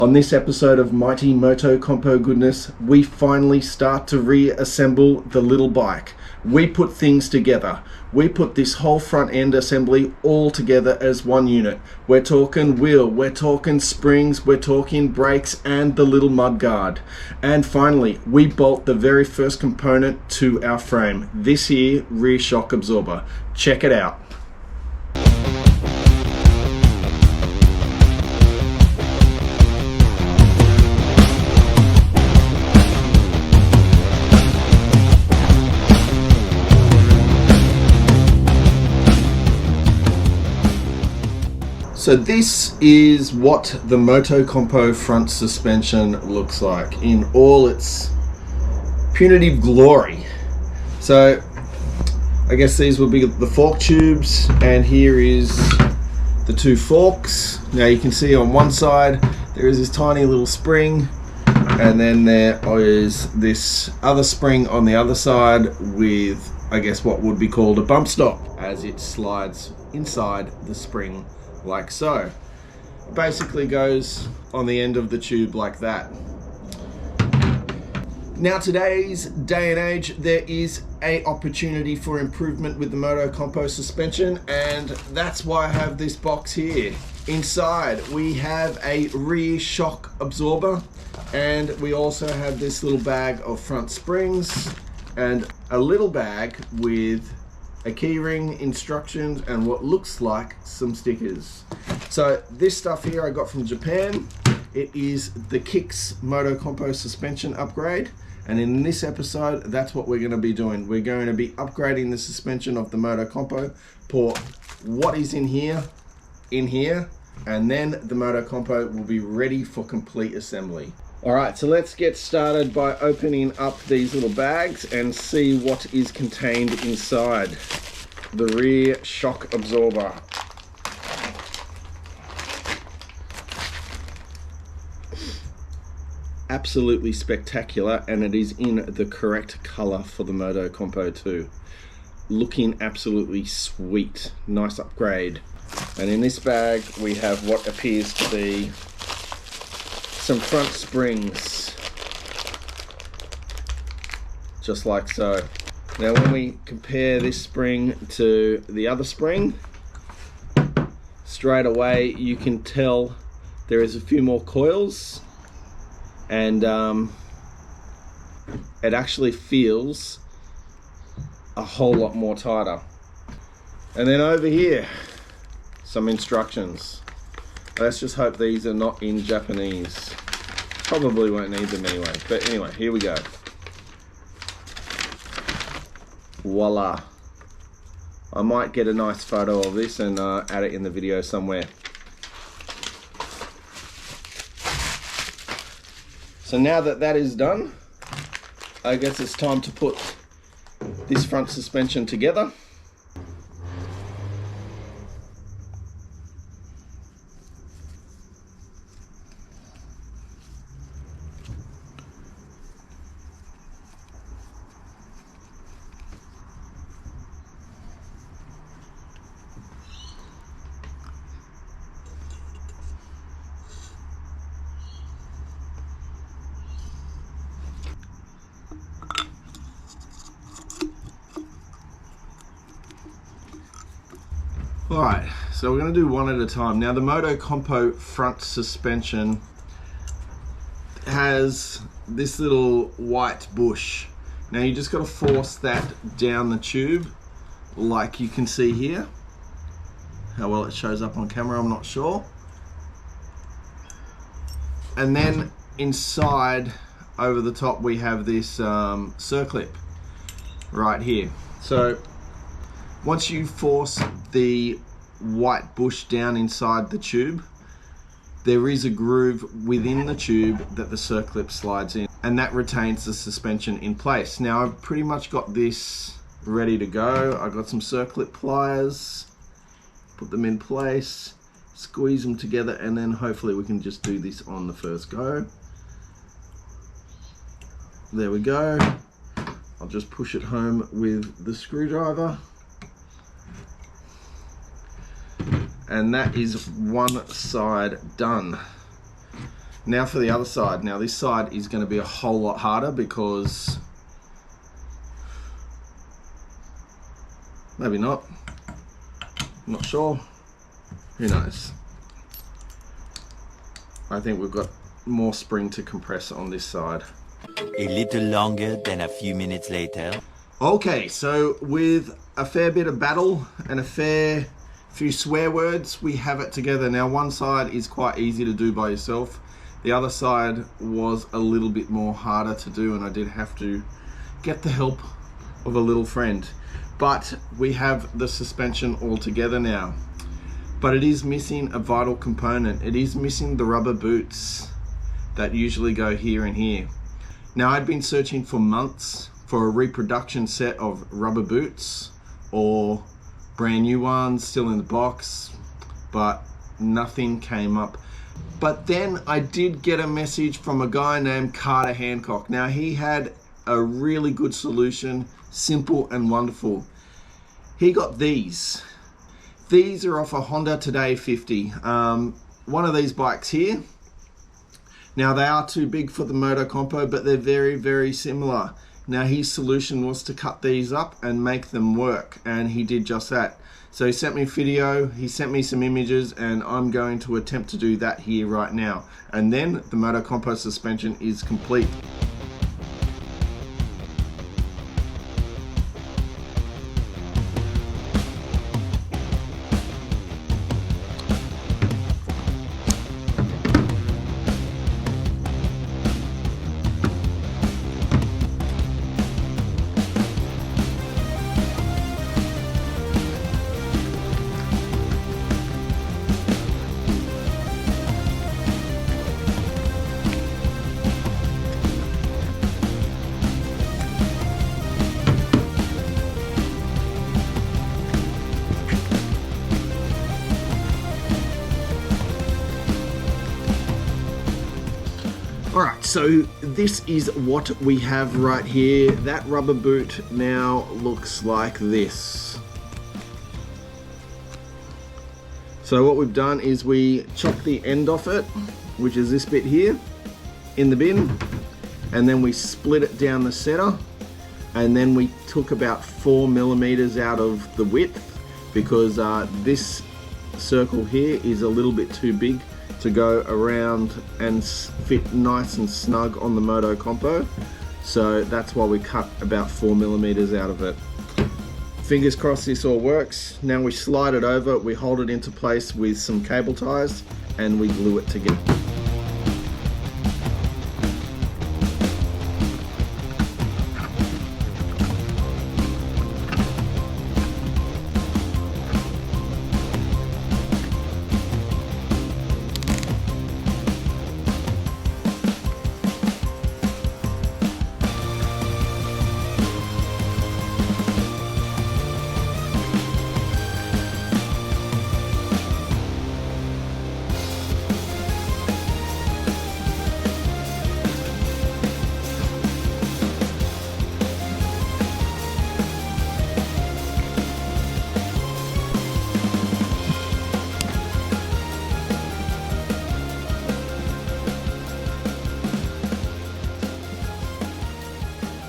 On this episode of Mighty MOTOCOMPO Goodness, we finally start to reassemble the little bike. We put things together. We put this whole front end assembly all together as one unit. We're talking wheel, we're talking springs, we're talking brakes and the little mudguard. And finally, we bolt the very first component to our frame. This here rear shock absorber. Check it out. So this is what the MOTOCOMPO front suspension looks like in all its punitive glory. So I guess these will be the fork tubes, and here is the two forks. Now you can see on one side there is this tiny little spring, and then there is this other spring on the other side with, I guess, what would be called a bump stop as it slides inside the spring like so. It basically goes on the end of the tube like that. Now today's day and age, there is an opportunity for improvement with the MOTOCOMPO suspension, and that's why I have this box here. Inside we have a rear shock absorber, and we also have this little bag of front springs and a little bag with a keyring, instructions, and what looks like some stickers. So this stuff here I got from Japan. It is the Kicks MOTOCOMPO suspension upgrade, and in this episode that's what we're going to be doing. We're going to be upgrading the suspension of the MOTOCOMPO for what is in here, and then the MOTOCOMPO will be ready for complete assembly. Alright, so let's get started by opening up these little bags and see what is contained inside the rear shock absorber. Absolutely spectacular, and it is in the correct color for the MOTOCOMPO too. Looking absolutely sweet. Nice upgrade. And in this bag we have what appears to be some front springs, just like so. Now when we compare this spring to the other spring, straight away you can tell there is a few more coils, and it actually feels a whole lot more tighter. And then over here, some instructions. Let's just hope these are not in Japanese. Probably won't need them anyway. But anyway, here we go. Voila. I might get a nice photo of this and add it in the video somewhere. So now that that is done, I guess it's time to put this front suspension together. Alright, so we're going to do one at a time. Now the MOTOCOMPO front suspension has this little white bush. Now you just got to force that down the tube like you can see here. How well it shows up on camera, I'm not sure. And then inside, over the top, we have this circlip right here. So once you force the white bush down inside the tube, there is a groove within the tube that the circlip slides in, and that retains the suspension in place. Now I've pretty much got this ready to go. I've got some circlip pliers, put them in place, squeeze them together, and then hopefully we can just do this on the first go. There we go. I'll just push it home with the screwdriver. And that is one side done. Now for the other side. Now this side is going to be a whole lot harder because, maybe not, I'm not sure, who knows. I think we've got more spring to compress on this side. A little longer than a few minutes later. Okay, so with a fair bit of battle and a fair few swear words, we have it together. Now one side is quite easy to do by yourself. The other side was a little bit more harder to do, and I did have to get the help of a little friend. But we have the suspension all together now. But it is missing a vital component. It is missing the rubber boots that usually go here and here. Now I'd been searching for months for a reproduction set of rubber boots or brand new ones still in the box, but nothing came up. But then I did get a message from a guy named Carter Hancock. Now he had a really good solution, simple and wonderful. He got these. These are off a Honda Today 50. One of these bikes here. Now they are too big for the MOTOCOMPO, but they're very, very similar. Now his solution was to cut these up and make them work, and he did just that. So he sent me a video, he sent me some images, and I'm going to attempt to do that here right now. And then the MOTOCOMPO suspension is complete. Alright, so this is what we have right here. That rubber boot now looks like this. So what we've done is we chopped the end off it, which is this bit here, in the bin, and then we split it down the center, and then we took about 4 millimeters out of the width because this circle here is a little bit too big to go around and fit nice and snug on the MOTOCOMPO. So that's why we cut about 4 millimeters out of it. Fingers crossed this all works. Now we slide it over, we hold it into place with some cable ties, and we glue it together.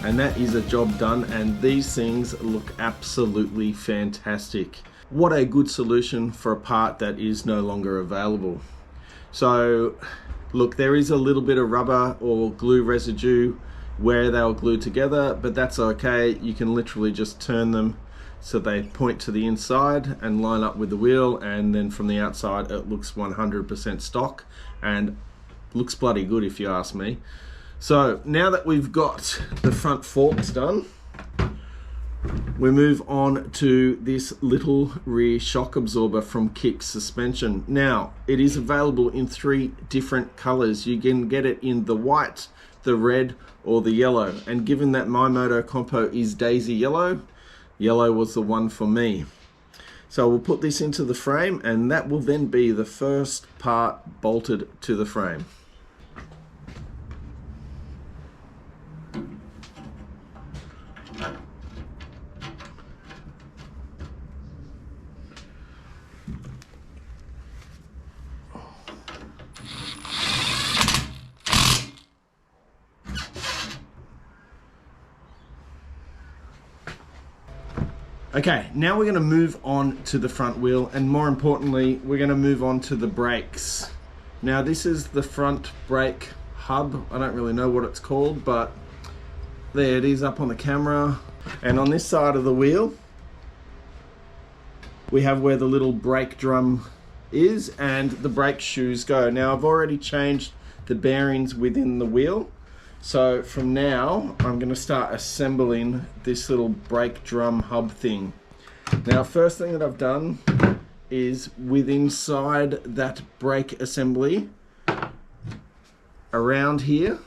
And that is a job done, and these things look absolutely fantastic. What a good solution for a part that is no longer available. So look, there is a little bit of rubber or glue residue where they'll glue together, but that's okay. You can literally just turn them so they point to the inside and line up with the wheel, and then from the outside it looks 100% stock and looks bloody good if you ask me. So now that we've got the front forks done, we move on to this little rear shock absorber from Kick Suspension. Now, it is available in 3 different colors. You can get it in the white, the red, or the yellow. And given that my MOTOCOMPO is Daisy Yellow, yellow was the one for me. So we'll put this into the frame, and that will then be the first part bolted to the frame. Okay, now we're going to move on to the front wheel, and more importantly, we're going to move on to the brakes. Now this is the front brake hub. I don't really know what it's called, but there it is up on the camera. And on this side of the wheel, we have where the little brake drum is and the brake shoes go. Now I've already changed the bearings within the wheel. So from now, I'm going to start assembling this little brake drum hub thing. Now, first thing that I've done is inside that brake assembly, around here,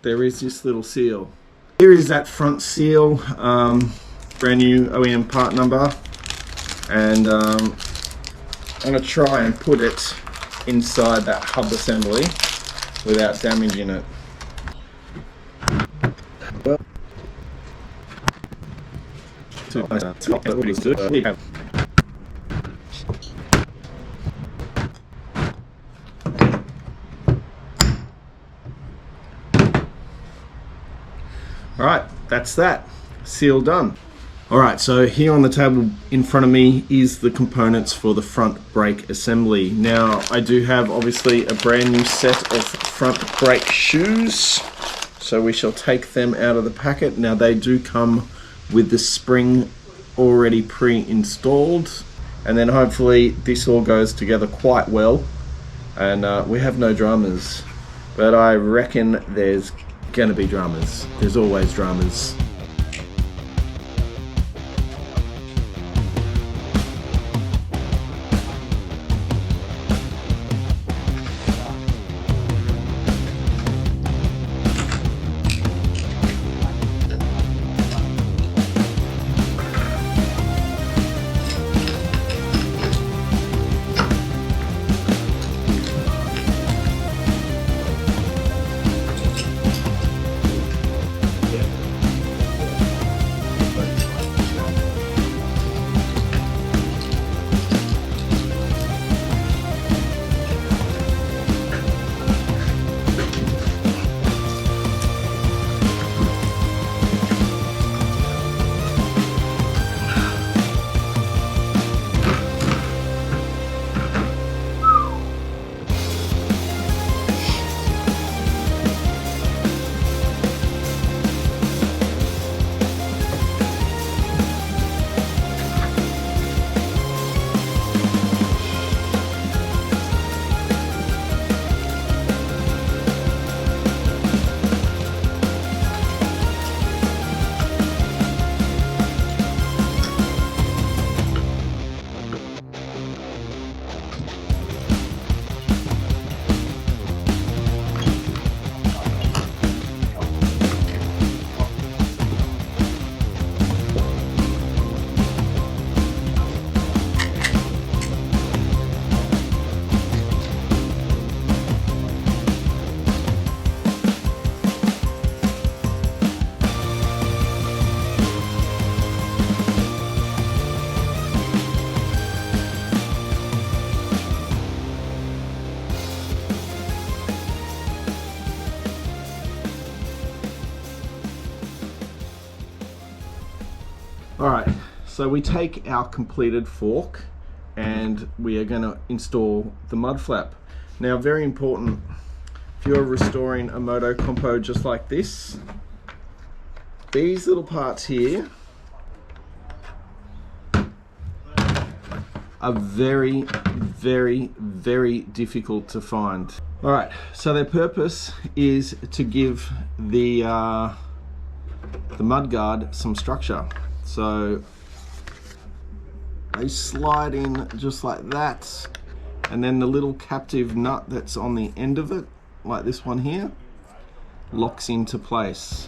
there is this little seal. Here is that front seal, brand new OEM part number, and I'm going to try and put it inside that hub assembly without damaging it. Alright, that's that. Seal done. Alright, so here on the table in front of me is the components for the front brake assembly. Now, I do have obviously a brand new set of front brake shoes, so we shall take them out of the packet. Now, they do come with the spring already pre-installed, and then hopefully this all goes together quite well, and we have no dramas, but I reckon there's gonna be dramas. There's always dramas. Alright, so we take our completed fork and we are going to install the mud flap. Now, very important, if you're restoring a MOTOCOMPO just like this, these little parts here are very, very, very difficult to find. Alright, so their purpose is to give the mudguard some structure. So they slide in just like that, and then the little captive nut that's on the end of it, like this one here, locks into place.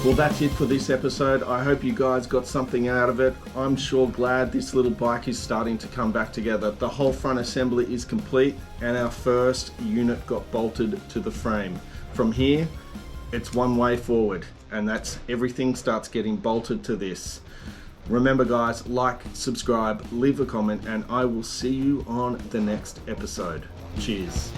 Well, that's it for this episode. I hope you guys got something out of it. I'm sure glad this little bike is starting to come back together. The whole front assembly is complete and our first unit got bolted to the frame. From here, it's one way forward, and that's everything starts getting bolted to this. Remember guys, like, subscribe, leave a comment, and I will see you on the next episode. Cheers.